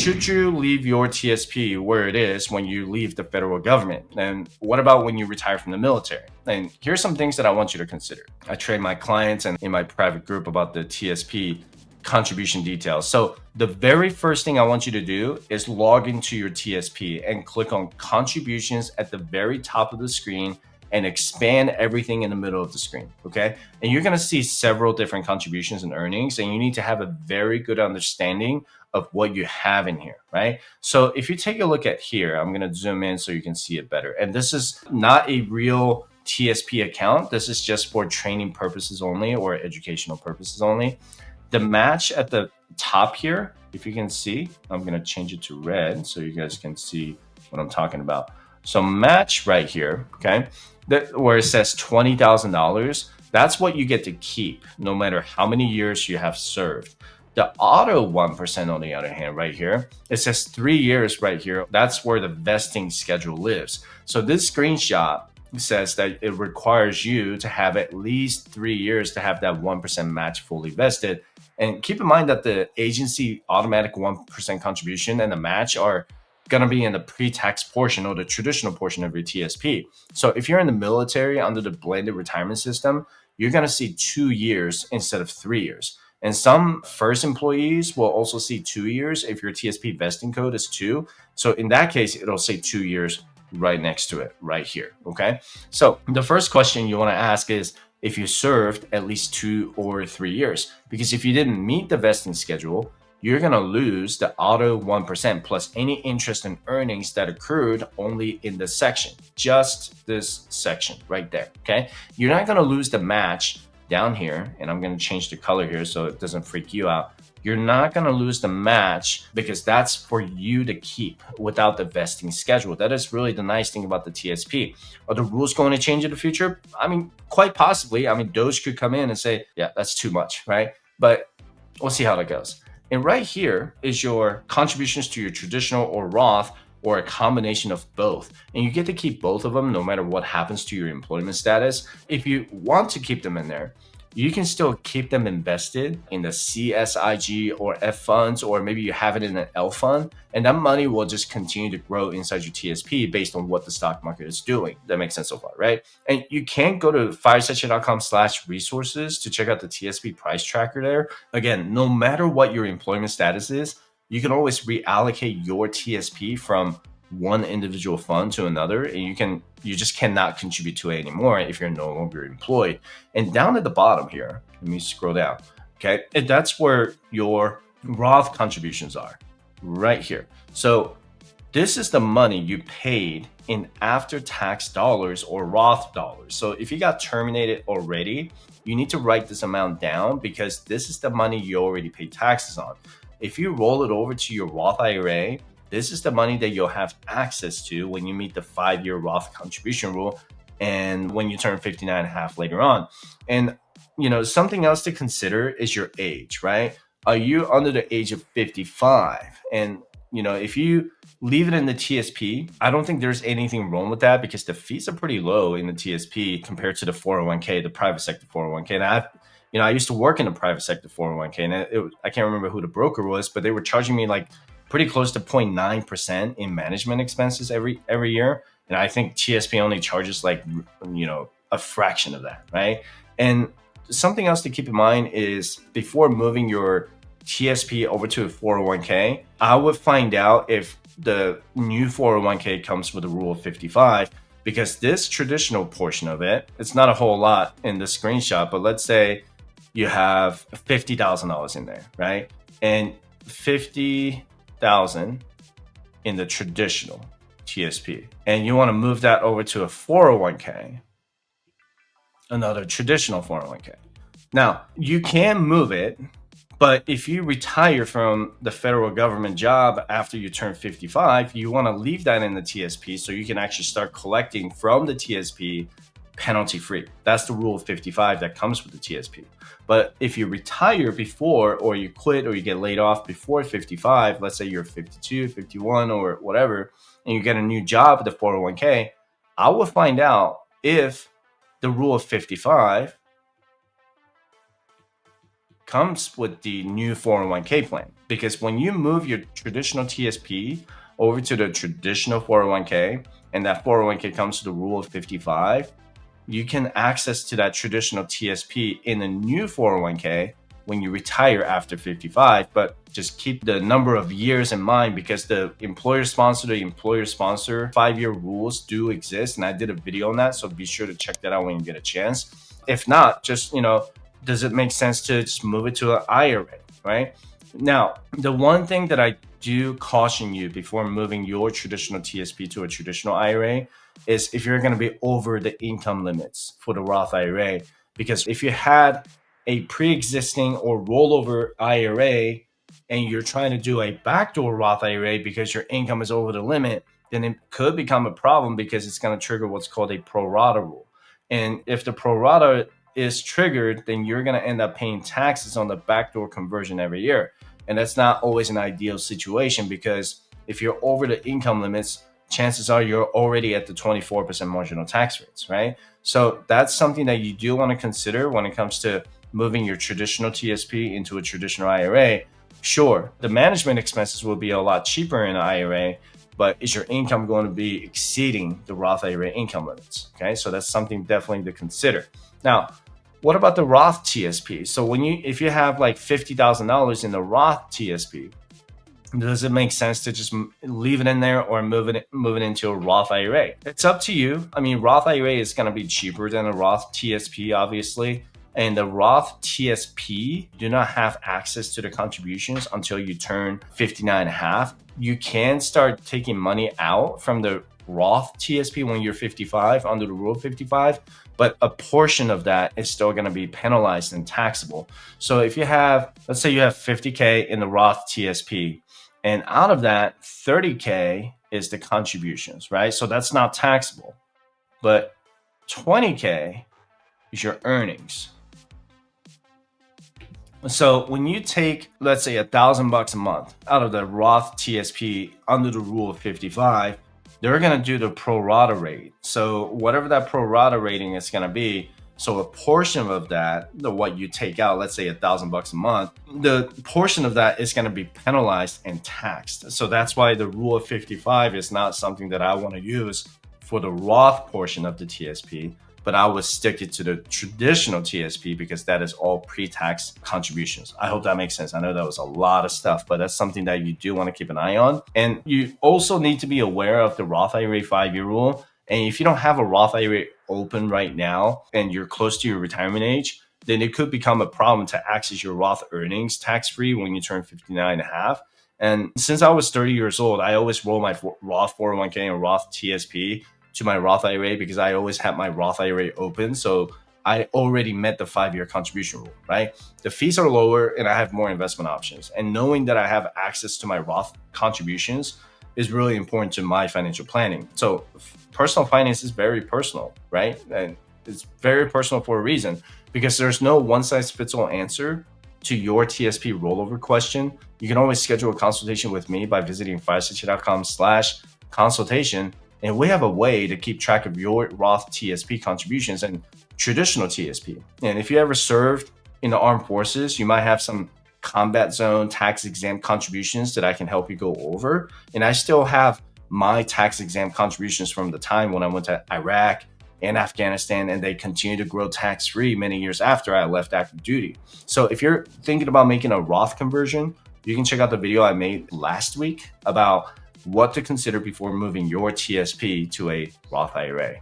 should you leave your TSP where it is when you leave the federal government? And what about when you retire from the military? And here's some things that I want you to consider. I train my clients and in my private group about the TSP contribution details. So the very first thing I want you to do is log into your TSP and click on contributions at the very top of the screen and expand everything in the middle of the screen, okay? And you're gonna see several different contributions and earnings, and you need to have a very good understanding of what you have in here, right? So if you take a look at here, I'm gonna zoom in so you can see it better. And this is not a real TSP account. This is just for training purposes only or educational purposes only. The match at the top here, if you can see, I'm gonna change it to red so you guys can see what I'm talking about. So match right here, okay? Where it says $20,000, that's what you get to keep no matter how many years you have served. The auto 1% on the other hand, right here, it says 3 years right here. That's where the vesting schedule lives. So this screenshot says that it requires you to have at least 3 years to have that 1% match fully vested. And keep in mind that the agency automatic 1% contribution and the match are going to be in the pre-tax portion or the traditional portion of your TSP. So if you're in the military under the blended retirement system, you're going to see 2 years instead of 3 years. And some first employees will also see 2 years if your TSP vesting code is 2. So in that case, it'll say 2 years right next to it right here, okay? So the first question you want to ask is if you served at least 2 or 3 years, because if you didn't meet the vesting schedule, you're going to lose the auto 1% plus any interest and earnings that accrued only in this section, just this section right there, okay? You're not going to lose the match down here, and I'm going to change the color here so it doesn't freak you out. You're not going to lose the match because that's for you to keep without the vesting schedule. That is really the nice thing about the TSP. Are the rules going to change in the future? I mean, quite possibly. I mean, Doge could come in and say, yeah, that's too much, right? But we'll see how that goes. And right here is your contributions to your traditional or Roth or a combination of both. And you get to keep both of them no matter what happens to your employment status. If you want to keep them in there, you can still keep them invested in the CSIG or F funds, or maybe you have it in an L fund, and that money will just continue to grow inside your TSP based on what the stock market is doing. That makes sense so far, right? And you can go to firesightshare.com/resources to check out the TSP price tracker there. Again, no matter what your employment status is, you can always reallocate your TSP from one individual fund to another, and you just cannot contribute to it anymore if you're no longer employed. And down at the bottom here, let me scroll down, okay? And that's where your Roth contributions are, right here. So this is the money you paid in after-tax dollars or Roth dollars. So if you got terminated already, you need to write this amount down because this is the money you already paid taxes on. If you roll it over to your Roth IRA, this is the money that you'll have access to when you meet the 5-year Roth contribution rule and when you turn 59 and a half later on. And, something else to consider is your age, right? Are you under the age of 55? And, if you leave it in the TSP, I don't think there's anything wrong with that because the fees are pretty low in the TSP compared to the 401k, the private sector 401k. And I used to work in the private sector 401k, and I can't remember who the broker was, but they were charging me like pretty close to 0.9% in management expenses every year. And I think TSP only charges like, a fraction of that, right? And something else to keep in mind is before moving your TSP over to a 401k, I would find out if the new 401k comes with a rule of 55, because this traditional portion of it, it's not a whole lot in the screenshot, but let's say you have $50,000 in there, right? And 50,000 in the traditional TSP, and you want to move that over to a 401k, another traditional 401k. Now, you can move it, but if you retire from the federal government job after you turn 55, you want to leave that in the TSP so you can actually start collecting from the TSP penalty free. That's the rule of 55 that comes with the TSP. But if you retire before, or you quit, or you get laid off before 55, let's say you're 52, 51, or whatever, and you get a new job at the 401k, I will find out if the rule of 55 comes with the new 401k plan. Because when you move your traditional TSP over to the traditional 401k, and that 401k comes to the rule of 55, you can access to that traditional TSP in a new 401k when you retire after 55, but just keep the number of years in mind, because the employer sponsor 5-year rules do exist. And I did a video on that, so be sure to check that out when you get a chance. If not, just, does it make sense to just move it to an IRA, right? Now, the one thing that I do caution you before moving your traditional TSP to a traditional IRA is if you're going to be over the income limits for the Roth IRA. Because if you had a pre-existing or rollover IRA and you're trying to do a backdoor Roth IRA because your income is over the limit, then it could become a problem, because it's going to trigger what's called a pro rata rule. And if the pro rata is triggered, then you're going to end up paying taxes on the backdoor conversion every year. And that's not always an ideal situation, because if you're over the income limits, chances are you're already at the 24% marginal tax rates, right? So that's something that you do want to consider when it comes to moving your traditional TSP into a traditional IRA. Sure, the management expenses will be a lot cheaper in an IRA, but is your income going to be exceeding the Roth IRA income limits? Okay, so that's something definitely to consider. Now, what about the Roth TSP? So if you have like $50,000 in the Roth TSP, does it make sense to just leave it in there or move it into a Roth IRA? It's up to you. I mean, Roth IRA is going to be cheaper than a Roth TSP, obviously. And the Roth TSP do not have access to the contributions until you turn 59 and a half. You can start taking money out from the Roth TSP when you're 55 under the rule of 55, but a portion of that is still going to be penalized and taxable. So if you have, let's say you have 50K in the Roth TSP, and out of that, 30K is the contributions, right? So that's not taxable, but 20K is your earnings. So when you take, let's say, $1,000 a month out of the Roth TSP under the rule of 55, they're going to do the pro rata rate. So whatever that pro rata rating is going to be, so a portion of that, what you take out, let's say $1,000 a month, the portion of that is going to be penalized and taxed. So that's why the rule of 55 is not something that I want to use for the Roth portion of the TSP, but I would stick it to the traditional TSP because that is all pre-tax contributions. I hope that makes sense. I know that was a lot of stuff, but that's something that you do want to keep an eye on. And you also need to be aware of the Roth IRA 5-year rule. And if you don't have a Roth IRA open right now and you're close to your retirement age, then it could become a problem to access your Roth earnings tax-free when you turn 59 and a half. And since I was 30 years old, I always roll my Roth 401k and Roth TSP to my Roth IRA because I always had my Roth IRA open. So I already met the 5-year contribution rule, right? The fees are lower and I have more investment options. And knowing that I have access to my Roth contributions is really important to my financial planning. So personal finance is very personal, right? And it's very personal for a reason, because there's no one-size-fits-all answer to your TSP rollover question. You can always schedule a consultation with me by visiting firesitude.com/consultation. And we have a way to keep track of your Roth TSP contributions and traditional TSP. And if you ever served in the armed forces, you might have some combat zone tax exempt contributions that I can help you go over. And I still have my tax exempt contributions from the time when I went to Iraq and Afghanistan, and they continue to grow tax-free many years after I left active duty. So if you're thinking about making a Roth conversion, you can check out the video I made last week about what to consider before moving your TSP to a Roth IRA.